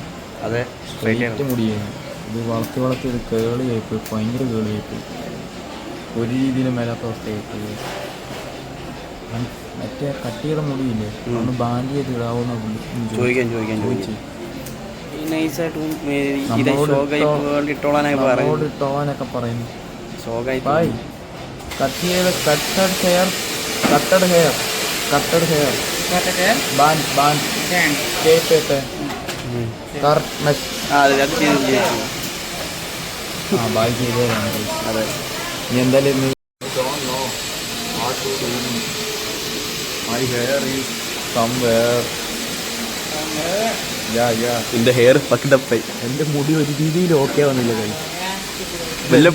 അതെ സ്ട്രെയിറ്റ് മുടിയായിരുന്നു. ഇത് വളർത്തി ഇത് കേളിയായിപ്പോയി. ഭയങ്കര കേളിയായിപ്പോയി. ഒരു രീതിയിലും മേലാത്ത അവസ്ഥയായിപ്പോയി. മറ്റേ കട്ട് ചെയ്ത മുടിയില്ലേ ഒന്ന് ബാൻഡ് ചെയ്ത് ഇടാവുന്ന ചോദിക്കാൻ ഇട്ടോളാനൊക്കെ പറയുന്നു. ബായ് കട്ട് ചെയ്ത കട്ടഡ് ഹെയർ ബാൻഡ് കേട്ട് ബായ് ചെയ്തതാണ്. അതെ ഇനി എന്തായാലും my hair is somewhere. എന്റെ ഹെയർ പക്കിടപ്പായി. എൻ്റെ മുടി ഒരു രീതിയിൽ ഓക്കെ വന്നില്ല കഴിച്ച്.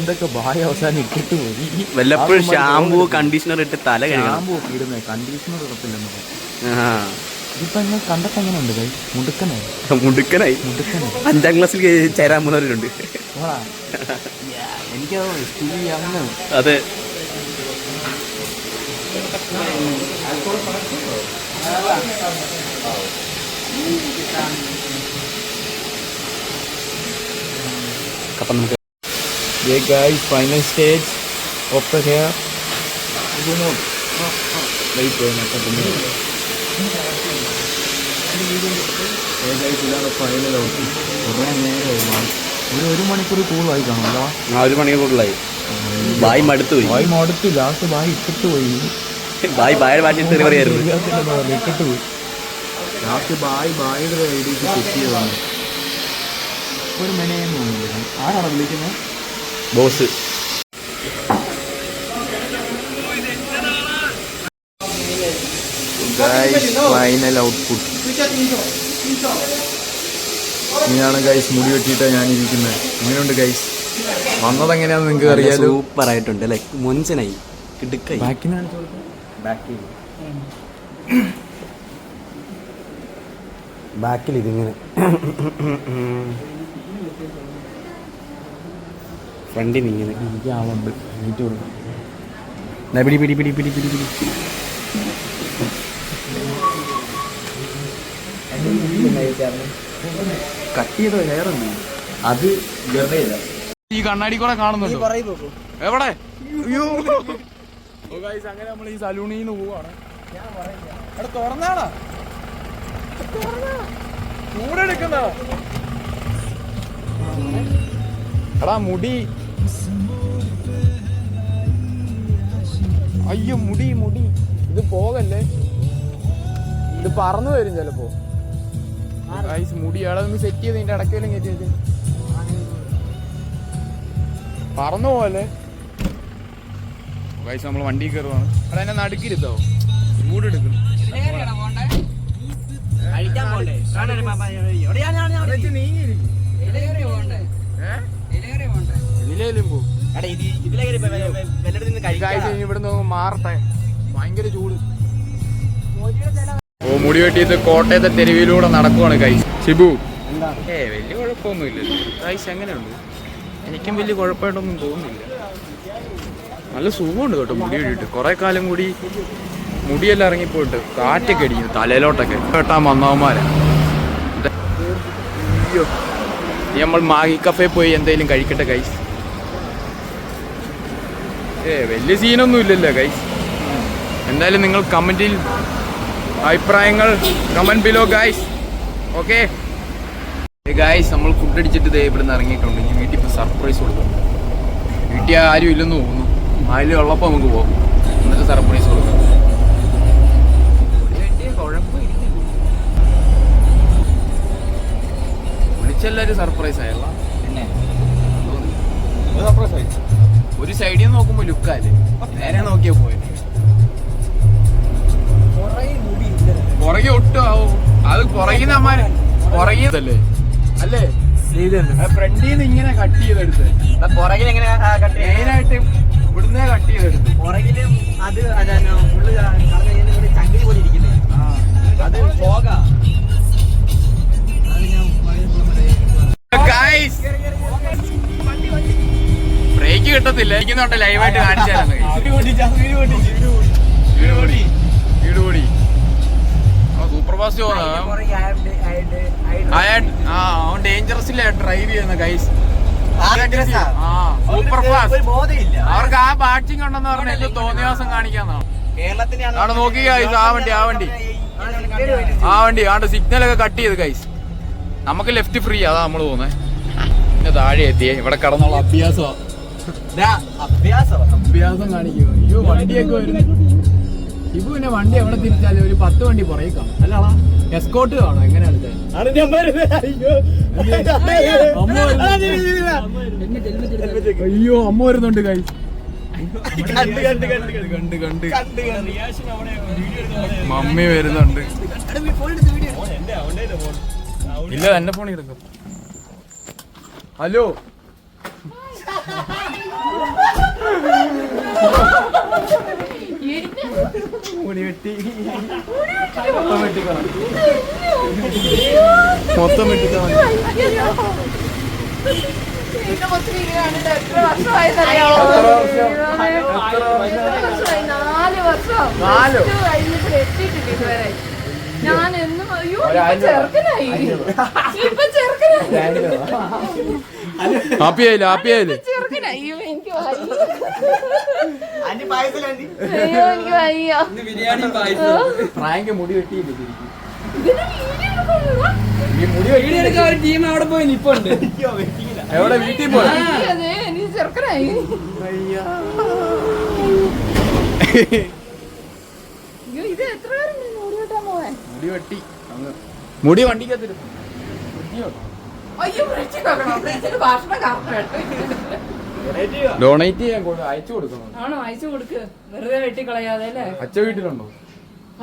ഇതൊക്കെ ബായ അവസാനം ഇട്ടിട്ട് പോയി. വല്ലപ്പോഴും ഷാമ്പൂ കണ്ടീഷണർ ഇട്ട് തല കഴുകണം. ഷാമ്പൂ ഒക്കെ ഇടുന്നത് കണ്ടീഷണർ ഇടത്തില്ലെന്ന്. ഇതിപ്പോ എന്നെ കണ്ടിട്ട് എങ്ങനെയുണ്ട് കൈ മുടുക്കനായി മുടുക്കനായി 5ാം ക്ലാസ്സിൽ ചേരാൻ പോകുന്നവരുണ്ട്. എനിക്കത് അങ്ങനെ അതെ. അപ്പം നമുക്ക് final stage of the hair final out. കുറേ നേരമായി, ഒരു മണിക്കൂർ കൂടുതലായി കാണുമല്ലോ. 1 മണിക്കൂർ കൂടുതലായി. ബായി മടുത്തു പോയി. ബായി മടുത്തു. ലാസ്റ്റ് ബായി ഇട്ടിട്ട് പോയി. ബായുടെ ഭാഷയിൽ തെറിയായിരുന്നു. ഇട്ടിട്ട് പോയി. ലാസ്റ്റ് ബായിയുടെ ഐഡിയക്ക് സെറ്റ് ചെയ്തതാണ്. ഒരു മെനയെന്ന് തോന്നുന്നില്ല. ആരാണ് വിളിക്കുന്നത്? ബോസ്. ഫൈനൽ ഔട്ട്പുട്ട് ഇങ്ങനെയാണ് ഗൈസ്. മുടി വെട്ടിയിട്ടാ ഞാൻ ഇരിക്കുന്നത്. ഇങ്ങനെയുണ്ട് ഗൈസ്. വന്നത് എങ്ങനെയാന്ന് നിങ്ങൾക്ക് അറിയാലോ. സൂപ്പർ ആയിട്ടുണ്ട് അല്ലേ? മൊഞ്ചനായി കിടുക്കായി. ബാക്കിൽ ഇതിങ്ങനെ ഫ്രണ്ടിൽ ഇങ്ങനെ എനിക്ക് ആളുണ്ട്. നീറ്റ് കൊടുക്കും. പിടി പിടി പിടി പിടി പിടി പിടി. കട്ട് ചെയ്ത ഹെയർ ഉണ്ട്. അത് ഈ കണ്ണാടി കൂടെ കാണുന്നുണ്ട്. എവിടെ? അങ്ങനെ നമ്മൾ ഈ സലൂണിൽ നിന്ന് പോവാണ്. തുറന്നാടാ ചൂടെടുക്കുന്ന എടാ മുടി. അയ്യോ മുടി മുടി. ഇത് പോകല്ലേ, ഇത് പറന്നു വരും ചിലപ്പോ. മുടി അവിടെ നിന്ന് സെറ്റ് ചെയ്ത് ഇതിന്റെ ഇടയ്ക്കെല്ലാം കയറ്റി വെച്ച് പറന്നു പോവല്ലേ. ഗൈസ് നമ്മൾ വണ്ടി കയറുവാണ്. അവിടെ എന്നെ നടുക്കിരുത്തോ, ചൂടെടുക്കുന്നു. ഇതിലേലും പോ. ഇവിടുന്ന് മാറട്ടെ, ഭയങ്കര ചൂട്. ഓ മുടി വെട്ടിയത് കോട്ടയത്തെ തെരുവിലൂടെ നടക്കുവാണ് ഗൈസ്. ഷിബു വലിയ കുഴപ്പമൊന്നുമില്ലല്ലോ ഗൈസ്. എങ്ങനെയുണ്ട്? എനിക്കും വലിയ കുഴപ്പമായിട്ടൊന്നും തോന്നുന്നില്ല. നല്ല സുഖമുണ്ട് കേട്ടോ മുടി വെട്ടിയിട്ട്. കുറെ കാലം കൂടി മുടിയെല്ലാം ഇറങ്ങിപ്പോയിട്ട് കാറ്റൊക്കെ അടിക്കുന്നു തലയിലോട്ടൊക്കെ. വെട്ടാൻ വന്നവന്മാരാ. അയ്യോ നമ്മൾ മാഗി കഫേ പോയി എന്തെങ്കിലും കഴിക്കട്ടെ ഗൈസ്. വലിയ സീനൊന്നും ഇല്ലല്ലോ ഗൈസ്. എന്തായാലും നിങ്ങൾ കമന്റിൽ അഭിപ്രായങ്ങൾ comment below guys. Okay guys, നമ്മൾ ഫുഡ് അടിച്ചിട്ട് ദേ ഇവിടെ നിന്ന് ഇറങ്ങിയിട്ടുണ്ട്. ഇനി വീട്ടിൽ ഇപ്പോൾ സർപ്രൈസ് കൊടുക്കും. വീട്ടിൽ ആരും ഇല്ലെന്ന് തോന്നുന്നു. ആരും ഉള്ളപ്പോൾ നമുക്ക് പോകും, എന്നിട്ട് സർപ്രൈസ് കൊടുക്കും. വിളിച്ചെല്ലാവരും സർപ്രൈസ് ആയല്ല. ഒരു സൈഡിൽ നിന്ന് നോക്കുമ്പോൾ ലുക്കല്ലേ, നേരെ നോക്കിയാ പോയത്. പുറകെ ഒട്ടും ആവും. അത് പുറകിന്നമാര് പുറകിന്നല്ലേ അല്ലേ? ഫ്രണ്ടിൽ നിന്ന് ഇങ്ങനെ കട്ട് ചെയ്തെടുത്ത് മെയിനായിട്ട് ഇവിടുന്ന് കട്ട് ചെയ്തെടുത്ത് പുറകിലും അത് ചങ്കിരി പോലെ ഇരിക്കുന്നത്. അത് പോകാം. ബ്രേക്ക് കിട്ടത്തില്ല. ഇരിക്കുന്നുണ്ട് ലൈവായിട്ട് കാണിച്ചായിരുന്നു. സൂപ്പർ ഫാസ്റ്റ് പോകുന്ന അവൻ ഡേഞ്ചറസില്ല ഡ്രൈവ് ചെയ്യുന്ന ഗൈസ്. Super fast. അവർക്ക് ആ ബാറ്റിംഗ് ഉണ്ടെന്ന് പറഞ്ഞാൽ എന്ത് തോന്നിയ ദിവസം കാണിക്കാന്നാണ്. അവിടെ നോക്കി ഗൈസ്, ആ വണ്ടി ആണ്ട് സിഗ്നലൊക്കെ കട്ട് ചെയ്ത് ഗൈസ്. നമുക്ക് ലെഫ്റ്റ് ഫ്രീ, അതാ നമ്മള് പോകുന്നത്. പിന്നെ താഴെ എത്തിയേ. ഇവിടെ കടന്നുള്ള അഭ്യാസം കാണിക്കും. അയ്യോ വണ്ടിയൊക്കെ വരുന്നു. ഇപ്പൊ പിന്നെ വണ്ടി എവിടെ തിരിച്ചാലും ഒരു 10 വണ്ടി പുറകെ കാണും. അല്ലാടാ എസ്കോട്ട് കാണും. എങ്ങനെയാണ് അയ്യോ അമ്മ വരുന്നുണ്ട് കൈ. മമ്മി വരുന്നുണ്ട്. ഇല്ല എന്റെ ഫോണിൽ എടുക്കും. ഹലോ മുടി വെട്ടി മൊത്തം വെട്ടിക്കാൻ ഞാൻ എന്നും ചെറുക്കനായി ഹാപ്പി ആയില്ലേ ഹാപ്പി ആയില്ലേ ചെറുക്കനായി എനിക്ക് ആന്റി പായസം ആന്റി അയ്യോ എനിക്ക് വയ്യ ബിരിയാണി പായസം പ്രാങ്ക് മുടി വെട്ടിയില്ലേ ശരിക്കും ഇതിന് വീഡിയോ എടുക്കണോടാ? ഈ മുടി വീഡിയോ എടുക്കാൻ ഒരു ടീം അവിടെ പോയി നിപ്പുണ്ട് എവിടെ വീട്ടിൽ പോയി അതെ എനിക്ക് ചെറുക്കനായി അയ്യോ ഇത് എത്ര പേരുണ്ട് മുടി വെട്ടാൻ പോവാൻ മുടി വെട്ടി മുടി വണ്ടിക്കത്തിരുന്നു അയ്യോ ഫ്രിഡ്ജിൽ വെക്കണോ ഫ്രിഡ്ജിൽ ഭക്ഷണം കറക്റ്റ് ഡൊണേറ്റ് ചെയ്യാൻ അയച്ചു കൊടുക്കണം ആണോ അയച്ചു കൊടുക്ക് വെറുതെ വെട്ടിക്കളയാതെ അല്ലേ അച്ഛ വീട്ടിലുണ്ടോ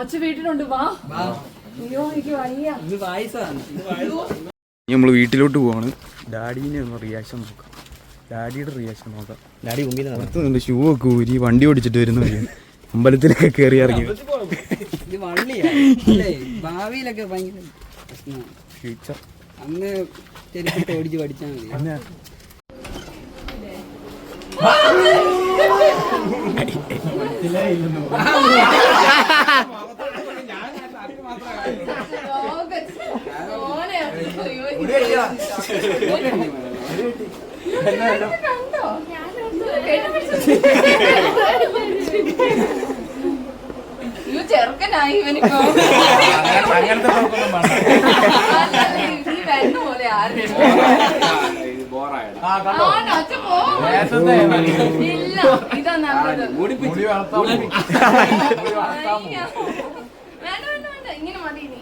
അച്ഛ വീട്ടിലുണ്ട് വാ അയ്യോ എനിക്ക് വയ്യ ഇത് പായസമാണ് നമ്മൾ വീട്ടിലോട്ട് പോവാണ് ഡാഡീനെ ഒന്ന് റിയാക്ഷൻ നോക്കാം ഡാഡിയുടെ റിയാക്ഷൻ നോക്കാം ഡാഡി മുമ്പിൽ അടുത്തുണ്ട് ഷൂ ഒക്കെ ഊരി വണ്ടി ഓടിച്ചിട്ട് വരുന്ന വഴിയാണ് അമ്പലത്തിലൊക്കെ കയറി ഇറങ്ങി ഇത് വള്ളിയാ അല്ലേ ഭാവിയിലൊക്കെ ഭയങ്കര പ്രശ്നമാണ് ഫ്യൂച്ചർ അന്ന് ചെരുപ്പിട്ട് ഓടിച്ച് പഠിച്ചാൽ മതി ചെറുക്കനായി ഇവനിപ്പോ അങ്ങനത്തെ വെണ്ണ പോലെ ആരും ഇല്ല ഇതാ നല്ലത് മുടി വളർത്താൻ അയ്യോ. വേണ്ട വേണ്ട വേണ്ട ഇങ്ങനെ മതി ഇനി.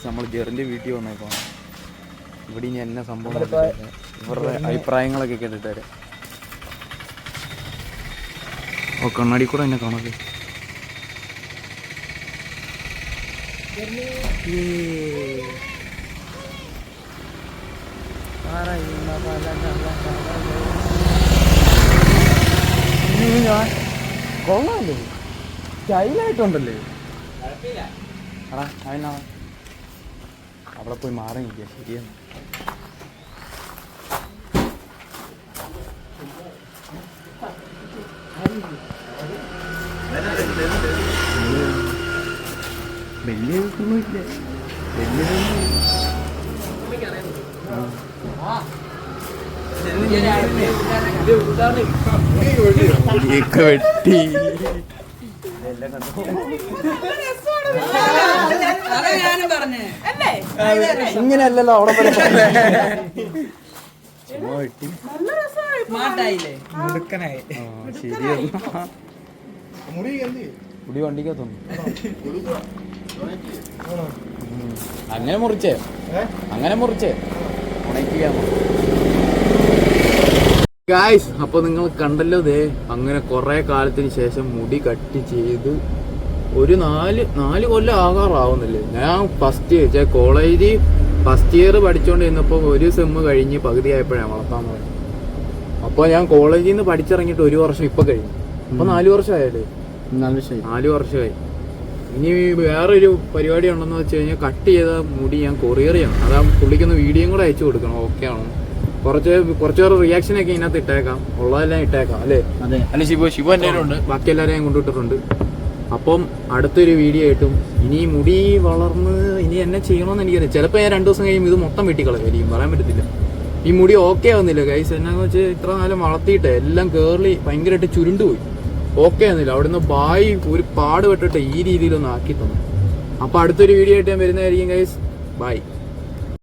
നമ്മൾ ജെറിന്റെ വീട്ടിൽ വന്നേക്കോ ഇവിടെ ഇനി എന്നെ സംഭവം ഇവരുടെ അഭിപ്രായങ്ങളൊക്കെ കേട്ടിട്ട് വരാം ഓ കണ്ണാടി കൂടെ എന്നെ കാണാതെ കൊള്ളാമല്ലേ സ്റ്റൈലായിട്ടുണ്ടല്ലേ എടാ അതിനാ അവിടെ പോയി മാറി നിൽക്കുക ശരിയാണ് വലിയ ഒന്നുമില്ല വലിയൊക്കെ വെട്ടി അതാ ഞാനും പറഞ്ഞേ ഇങ്ങനെയല്ലല്ലോ അവിടെ ചുമ്മാ വെട്ടി സ്മാർട്ടായില്ലേ ശരിയാണ് മുടി വണ്ടിക്കകത്തൊന്നു അങ്ങനെ മുറിച്ചേ ഗായ്സ് അപ്പൊ നിങ്ങൾ കണ്ടല്ലോ ദേ അങ്ങനെ കുറെ കാലത്തിന് ശേഷം മുടി കട്ട് ചെയ്ത് ഒരു നാല് കൊല്ലം ആകാറാവുന്നില്ലേ ഞാൻ കോളേജ് ഫസ്റ്റ് ഇയർ പഠിച്ചോണ്ടിരുന്നപ്പോ ഒരു സെമ്മ് കഴിഞ്ഞ് പകുതി ആയപ്പോഴാണ് വളർത്താൻ തുടങ്ങി. അപ്പൊ ഞാൻ കോളേജിൽ നിന്ന് പഠിച്ചിറങ്ങിയിട്ട് ഒരു വർഷം ഇപ്പൊ കഴിഞ്ഞു. അപ്പൊ 4 വർഷമായല്ലേ? 4 വർഷമായി. ഇനി വേറൊരു പരിപാടി ഉണ്ടെന്ന് വെച്ച് കഴിഞ്ഞാൽ കട്ട് ചെയ്ത മുടി ഞാൻ കൊറിയർ ചെയ്യണം. അതാ പുള്ളിക്കൊന്ന് വീഡിയോയും കൂടെ അയച്ചു കൊടുക്കണം. ഓക്കെ ആണോ? കുറച്ച് പേര് റിയാക്ഷൻ ഒക്കെ ഇതിനകത്ത് ഇട്ടേക്കാം, ഉള്ളതെല്ലാം ഇട്ടേക്കാം അല്ലേ? അല്ല ശിവ എൻ്റെ ഉണ്ട്, ബാക്കി എല്ലാവരെയും കൊണ്ടുവിട്ടിട്ടുണ്ട്. അപ്പം അടുത്തൊരു വീഡിയോ ആയിട്ടും ഇനി മുടി വളർന്ന് ഇനി എന്നെ ചെയ്യണമെന്ന് എനിക്കറിയാം. ചിലപ്പോൾ ഞാൻ 2 ദിവസം കഴിയുമ്പോൾ ഇത് മൊത്തം വെട്ടിക്കളയായിരിക്കും, പറയാൻ പറ്റത്തില്ല. ഈ മുടി ഓക്കെ ആവുന്നില്ല ഗൈസ്. എന്നാന്ന് വെച്ചാൽ ഇത്ര കാലം വളർത്തിയിട്ട് എല്ലാം കേർലി ഭയങ്കരമായിട്ട് ചുരുണ്ടുപോയി. ഓക്കെ ആവുന്നില്ല. അവിടുന്ന് ബായി ഒരു പാട് പെട്ടിട്ട് ഈ രീതിയിലൊന്ന് ആക്കി തന്നു. അപ്പോൾ അടുത്തൊരു വീഡിയോ ആയിട്ട് ഞാൻ വരുന്നതായിരിക്കും ഗൈസ്. ബൈ.